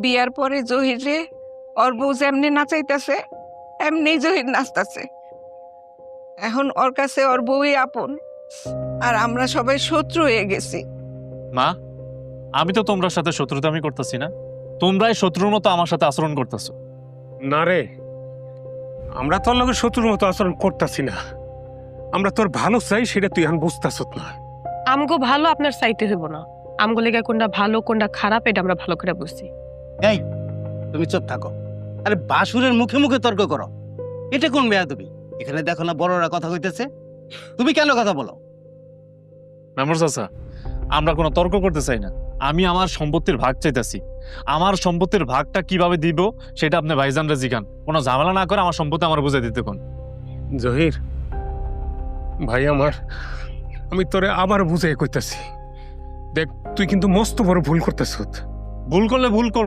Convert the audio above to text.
বিয়ার পরে জহির রে ওর বউ যেমনি নাচাইতেছে এমনি জহির নাচতেছে। এখন ওর কাছে ওর বউই আপন, আর আমরা সবাই শত্রু হয়ে গেছি। মা, আমি তো তোমরা সাথে শত্রুতামি করতেছি না, তোমরাই শত্রুর মতো আমার সাথে আচরণ করতেছো। না রে, আমরা তোর লগে শত্রুর মতো আচরণ করতেছি না। আমরা তোর ভালো চাই, সেটা তুই এখন বুঝতেছ না। আমগো ভালো আপনার চাইতে হইব না। আমগো লেগে কোনটা ভালো কোনটা খারাপ এটা আমরা ভালো করে বুঝছি। এই তুমি চুপ থাকো। আরে বাসুরের মুখে মুখে তর্ক করো, এটা কোন বেয়াদবি? এখানে দেখো না বড়রা কথা কইতেছে, তুমি কেন কথা বলো? মেম্বার চাচা, আমরা কোনো তর্ক করতে চাই না, আমি আমার সম্পত্তির ভাগ চাইতেছি। আমার সম্পত্তির ভাগটা কিভাবে দিব সেটা আপনি ভাইজানরা জিগান, কোনো ঝামেলা না করে আমার সম্পত্তি আমার বুঝে দিতে কোন। জহির ভাই আমার, আমি তোরে আবার বুঝাই কইতাছি, দেখ তুই কিন্তু মস্ত বড় ভুল করতেছ। ভুল করলে ভুল কর,